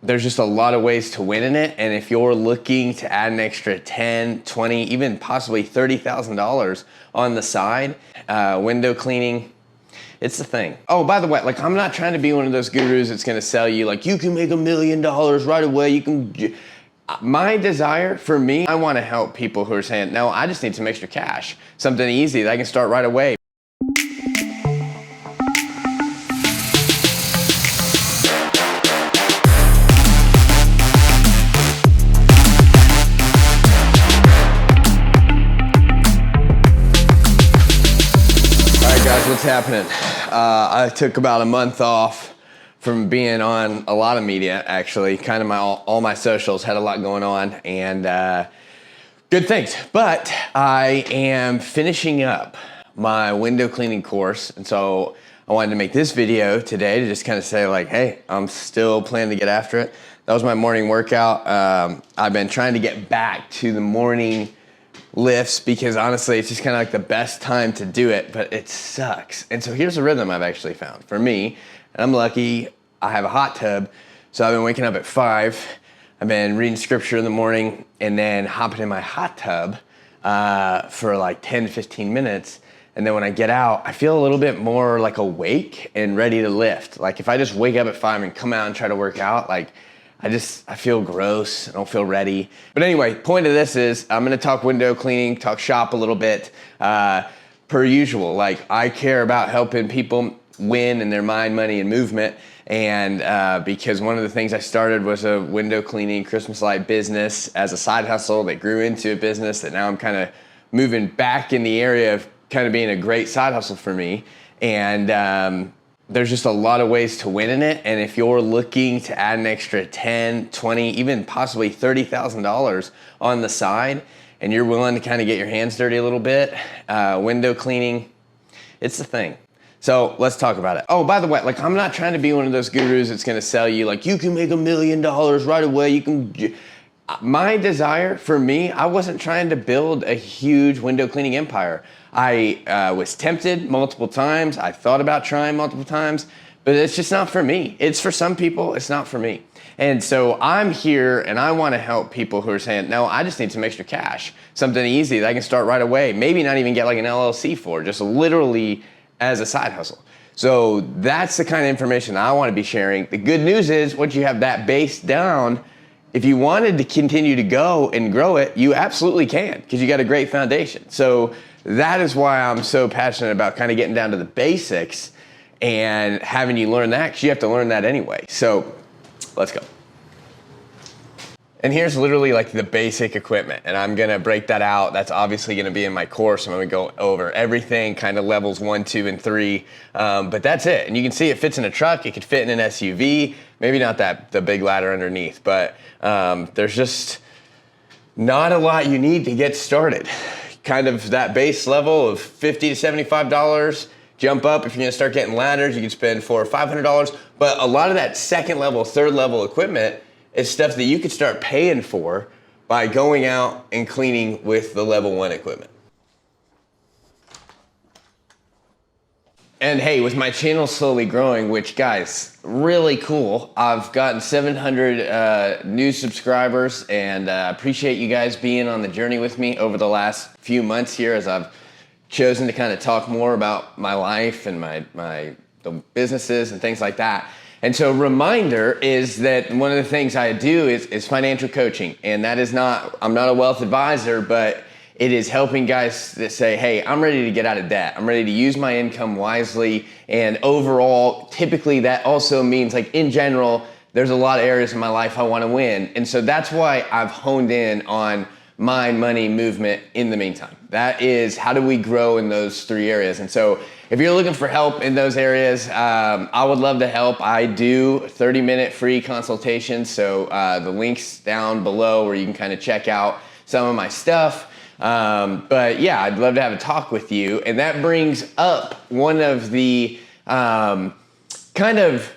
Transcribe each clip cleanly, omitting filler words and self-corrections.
there's just a lot of ways to win in it. And if you're looking to add an extra 10, 20, even possibly $30,000 on the side, window cleaning, it's the thing. Oh, by the way, like, I'm not trying to be one of those gurus that's gonna sell you like, you can make $1 million right away. You can. My desire, for me, I wanna help people who are saying, no, I just need some extra cash, something easy that I can start right away. What's happening? I took about a month off from being on a lot of media, actually. Kind of all my socials had a lot going on, and good things. But I am finishing up my window cleaning course, and so I wanted to make this video today to just kind of say like, hey, I'm still planning to get after it. That was my morning workout. I've been trying to get back to the morning lifts because honestly it's just kind of like the best time to do it, but it sucks. And so here's a rhythm I've actually found for me, and I'm lucky I have a hot tub, so I've been waking up at 5. I've been reading scripture in the morning and then hopping in my hot tub for like 10-15 minutes, and then when I get out I feel a little bit more like awake and ready to lift. Like if I just wake up at 5 and come out and try to work out, like I feel gross, I don't feel ready. But anyway, point of this is I'm gonna talk window cleaning, talk shop a little bit, per usual. Like I care about helping people win in their mind, money, and movement. And because one of the things I started was a window cleaning Christmas light business as a side hustle that grew into a business that now I'm kind of moving back in the area of kind of being a great side hustle for me. And there's just a lot of ways to win in it. And if you're looking to add an extra 10, 20, even possibly $30,000 on the side, and you're willing to kind of get your hands dirty a little bit, window cleaning, it's the thing. So let's talk about it. Oh, by the way, like I'm not trying to be one of those gurus that's gonna sell you like, you can make $1 million right away. You can. My desire, for me, I wasn't trying to build a huge window cleaning empire. I was tempted multiple times. I thought about trying multiple times, but it's just not for me. It's for some people, it's not for me. And so I'm here and I wanna help people who are saying, no, I just need some extra cash, something easy that I can start right away, maybe not even get like an LLC for, just literally as a side hustle. So that's the kind of information I wanna be sharing. The good news is once you have that base down, if you wanted to continue to go and grow it, you absolutely can, because you got a great foundation. So that is why I'm so passionate about kind of getting down to the basics and having you learn that, because you have to learn that anyway. So let's go. And here's literally like the basic equipment, and I'm gonna break that out. That's obviously gonna be in my course. I'm gonna go over everything, kind of levels 1, 2, and 3. But that's it. And you can see it fits in a truck. It could fit in an SUV. Maybe not the big ladder underneath, but there's just not a lot you need to get started. Kind of that base level of $50 to $75. Jump up if you're gonna start getting ladders. You can spend $400 or $500. But a lot of that second level, third level equipment is stuff that you could start paying for by going out and cleaning with the level 1 equipment. And hey, with my channel slowly growing, which guys, really cool. I've gotten 700 new subscribers, and appreciate you guys being on the journey with me over the last few months here as I've chosen to kind of talk more about my life and the businesses and things like that. And so reminder is that one of the things I do is financial coaching. And that is I'm not a wealth advisor, but it is helping guys that say, hey, I'm ready to get out of debt. I'm ready to use my income wisely. And overall, typically that also means like in general, there's a lot of areas in my life I want to win. And so that's why I've honed in on mind, money, movement in the meantime. That is, how do we grow in those 3 areas? And so if you're looking for help in those areas, I would love to help. I do 30-minute free consultations. So the link's down below where you can kind of check out some of my stuff. But yeah, I'd love to have a talk with you. And that brings up one of the kind of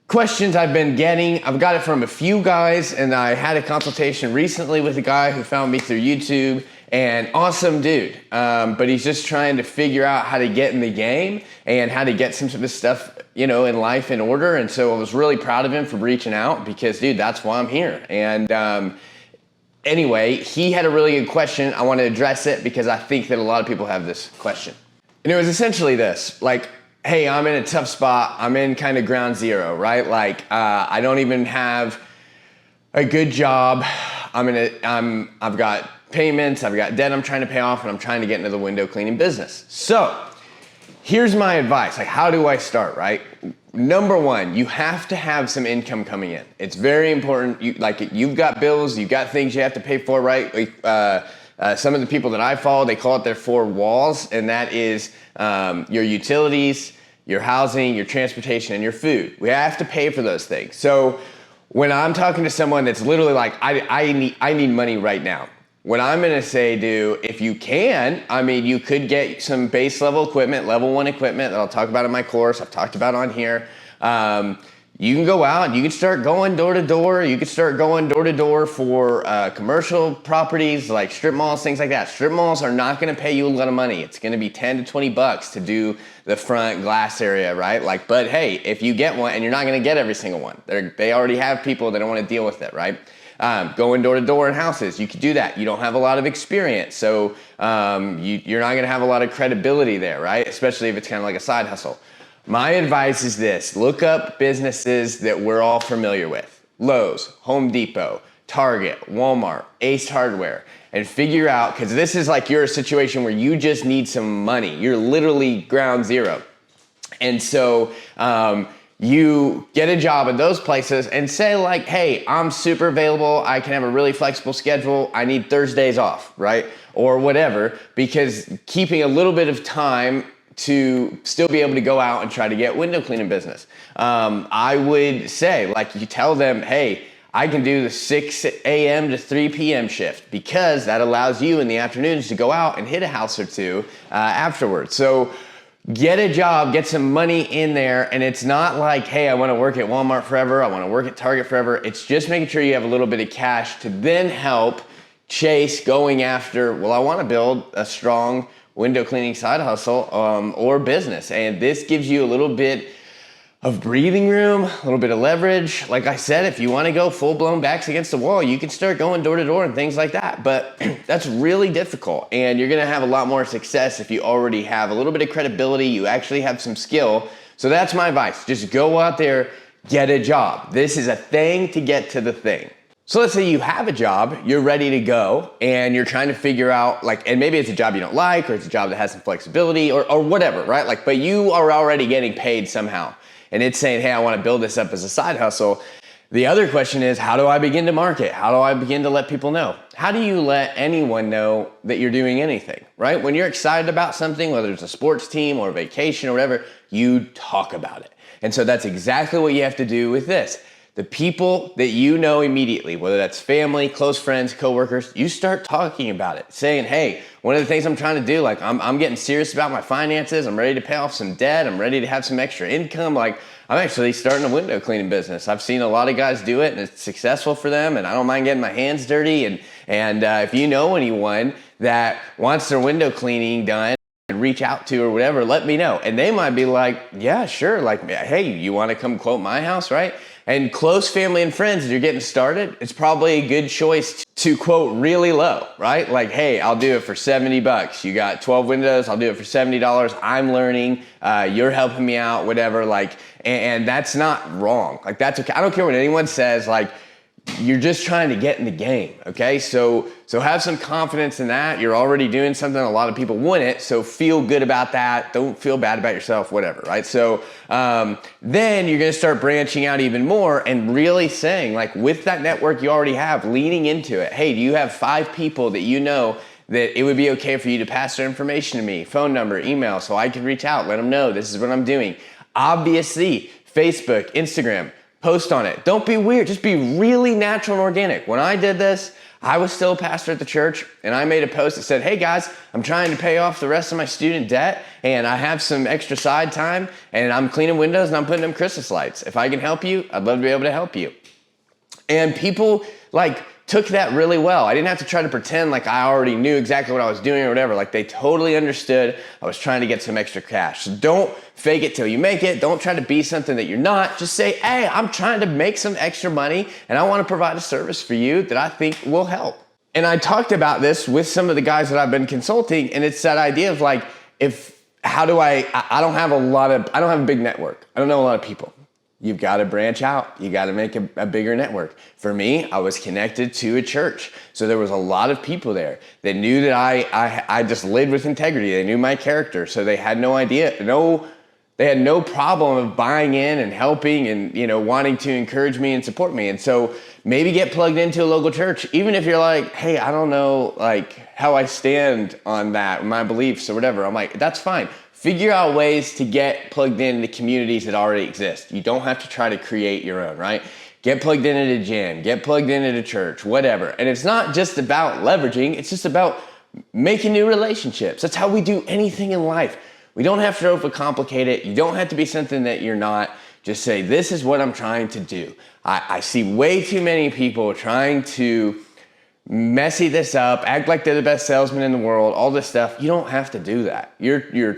questions I've been getting. I've got it from a few guys, and I had a consultation recently with a guy who found me through YouTube, and awesome dude. But he's just trying to figure out how to get in the game and how to get some of this stuff, in life in order. And so I was really proud of him for reaching out because, dude, that's why I'm here. And anyway, he had a really good question. I want to address it because I think that a lot of people have this question. And it was essentially this, like, hey, I'm in a tough spot. I'm in kind of ground zero, right? Like, I don't even have a good job. I've got payments, I've got debt I'm trying to pay off, and I'm trying to get into the window cleaning business. So here's my advice. Like, how do I start, right? Number one, you have to have some income coming in. It's very important. You've got bills, you've got things you have to pay for, right? Some of the people that I follow, they call it their four walls, and that is your utilities, your housing, your transportation, and your food. We have to pay for those things. So when I'm talking to someone that's literally like, I need money right now, what I'm gonna say, if you can, you could get some base level equipment, level 1 equipment that I'll talk about in my course, I've talked about on here. You can go out and you can start going door to door. You can start going door to door for commercial properties like strip malls, things like that. Strip malls are not gonna pay you a lot of money. It's gonna be 10 to 20 bucks to do the front glass area, right? But hey, if you get one, and you're not gonna get every single one. They already have people that don't wanna deal with it, right? Going door to door in houses, you could do that. You don't have a lot of experience, so you're not gonna have a lot of credibility there, right? Especially if it's kind of like a side hustle. My advice is this: look up businesses that we're all familiar with. Lowe's, Home Depot, Target, Walmart, Ace Hardware, and figure out, because this is like you're a situation where you just need some money. You're literally ground zero. And so you get a job in those places and say like, hey, I'm super available. I can have a really flexible schedule. I need Thursdays off, right? Or whatever, because keeping a little bit of time to still be able to go out and try to get window cleaning business. I would say, like, you tell them, hey, I can do the 6 a.m. to 3 p.m. shift, because that allows you in the afternoons to go out and hit a house or two afterwards. So get a job, get some money in there, and it's not like, hey, I want to work at Walmart forever, I want to work at Target forever. It's just making sure you have a little bit of cash to then help chase going after, well, I want to build a strong window cleaning side hustle or business. And this gives you a little bit of breathing room, a little bit of leverage. Like I said, if you want to go full-blown backs against the wall, you can start going door to door and things like that. But that's really difficult, and you're going to have a lot more success if you already have a little bit of credibility, you actually have some skill. So that's my advice. Just go out there, get a job. This is a thing to get to the thing. So let's say you have a job, you're ready to go, and you're trying to figure out, like, and maybe it's a job you don't like, or it's a job that has some flexibility, or whatever, right? Like, but you are already getting paid somehow, and it's saying, hey, I want to build this up as a side hustle. The other question is, how do I begin to market? How do I begin to let people know? How do you let anyone know that you're doing anything, right? When you're excited about something, whether it's a sports team or a vacation or whatever, you talk about it. And so that's exactly what you have to do with this. The people that you know immediately, whether that's family, close friends, coworkers, you start talking about it, saying, hey, one of the things I'm trying to do, like I'm getting serious about my finances. I'm ready to pay off some debt. I'm ready to have some extra income. Like, I'm actually starting a window cleaning business. I've seen a lot of guys do it, and it's successful for them, and I don't mind getting my hands dirty. And if you know anyone that wants their window cleaning done, reach out to or whatever, let me know. And they might be like, yeah, sure. Like, hey, you want to come quote my house, right? And close family and friends, as you're getting started, it's probably a good choice to quote really low, right? Like, hey, I'll do it for 70 bucks. You got 12 windows, I'll do it for $70. I'm learning, you're helping me out, whatever. Like, and that's not wrong. Like, that's okay. I don't care what anyone says. Like, you're just trying to get in the game, okay? So have some confidence in that. You're already doing something a lot of people wouldn't, so feel good about that. Don't feel bad about yourself, whatever, right? So then you're gonna start branching out even more and really saying, like, with that network you already have, leaning into it. Hey, do you have 5 people that you know that it would be okay for you to pass their information to me, phone number, email, so I can reach out, let them know this is what I'm doing. Obviously, Facebook, Instagram, post on it. Don't be weird. Just be really natural and organic. When I did this, I was still a pastor at the church, and I made a post that said, hey guys, I'm trying to pay off the rest of my student debt, and I have some extra side time, and I'm cleaning windows and I'm putting up Christmas lights. If I can help you, I'd love to be able to help you. And people like took that really well. I didn't have to try to pretend like I already knew exactly what I was doing or whatever. Like they totally understood I was trying to get some extra cash. So don't fake it till you make it. Don't try to be something that you're not. Just say, hey, I'm trying to make some extra money and I want to provide a service for you that I think will help. And I talked about this with some of the guys that I've been consulting, and it's that idea of like, I don't have a big network. I don't know a lot of people. You've got to branch out. You got to make a bigger network. For me, I was connected to a church. So there was a lot of people there that knew that I just lived with integrity. They knew my character. So they had they had no problem of buying in and helping and, wanting to encourage me and support me. And so maybe get plugged into a local church, even if you're like, hey, I don't know like how I stand on that, my beliefs or whatever. I'm like, that's fine. Figure out ways to get plugged into communities that already exist. You don't have to try to create your own, right? Get plugged into the gym, get plugged into the church, whatever. And it's not just about leveraging, it's just about making new relationships. That's how we do anything in life. We don't have to overcomplicate it. You don't have to be something that you're not. Just say, this is what I'm trying to do. I see way too many people trying to messy this up, act like they're the best salesman in the world, all this stuff. You don't have to do that. You're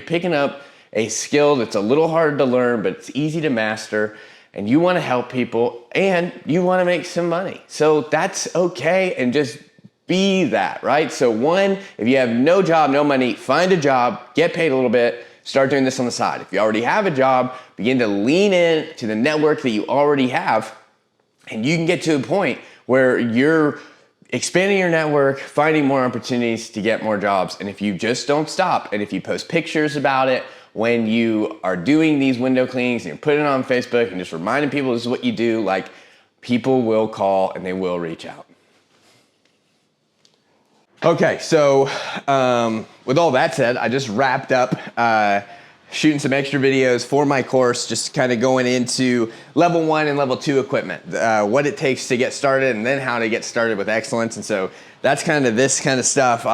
picking up a skill that's a little hard to learn, but it's easy to master, and you want to help people and you want to make some money. So that's okay, and just be that, right? So one, if you have no job, no money, find a job, get paid a little bit, start doing this on the side. If you already have a job, begin to lean in to the network that you already have, and you can get to a point where you're expanding your network, finding more opportunities to get more jobs. And if you just don't stop, and if you post pictures about it when you are doing these window cleanings and you're putting it on Facebook and just reminding people this is what you do, like, people will call and they will reach out. Okay, so with all that said, I just wrapped up shooting some extra videos for my course, just kind of going into level 1 and level 2 equipment, what it takes to get started, and then how to get started with excellence. And so that's kind of this kind of stuff.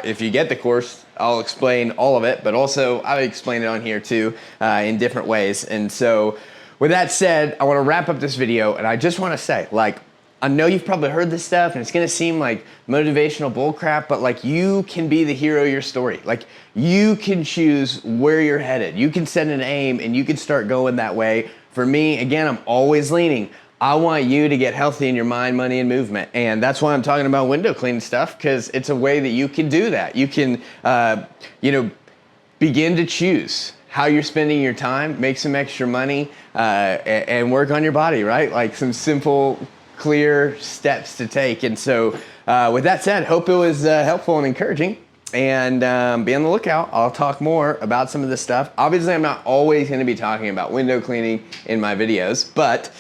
If you get the course, I'll explain all of it, but also I'll explain it on here too in different ways. And so with that said, I want to wrap up this video, and I just want to say, like, I know you've probably heard this stuff and it's gonna seem like motivational bullcrap, but like, you can be the hero of your story. Like, you can choose where you're headed. You can set an aim and you can start going that way. For me, again, I'm always leaning. I want you to get healthy in your mind, money, and movement. And that's why I'm talking about window cleaning stuff, because it's a way that you can do that. You can, begin to choose how you're spending your time, make some extra money, and work on your body, right? Like some simple, clear steps to take. And so with that said, hope it was helpful and encouraging, and be on the lookout. I'll talk more about some of this stuff. Obviously, I'm not always going to be talking about window cleaning in my videos, but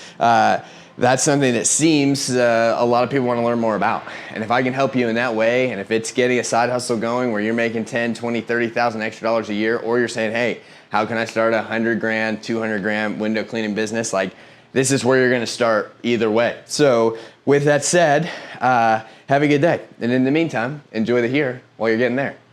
that's something that seems a lot of people want to learn more about. And if I can help you in that way, and if it's getting a side hustle going where you're making 10, 20, 30,000 extra dollars a year, or you're saying, hey, how can I start a 100 grand, 200 grand window cleaning business? Like, this is where you're going to start either way. So with that said, have a good day. And in the meantime, enjoy the here while you're getting there.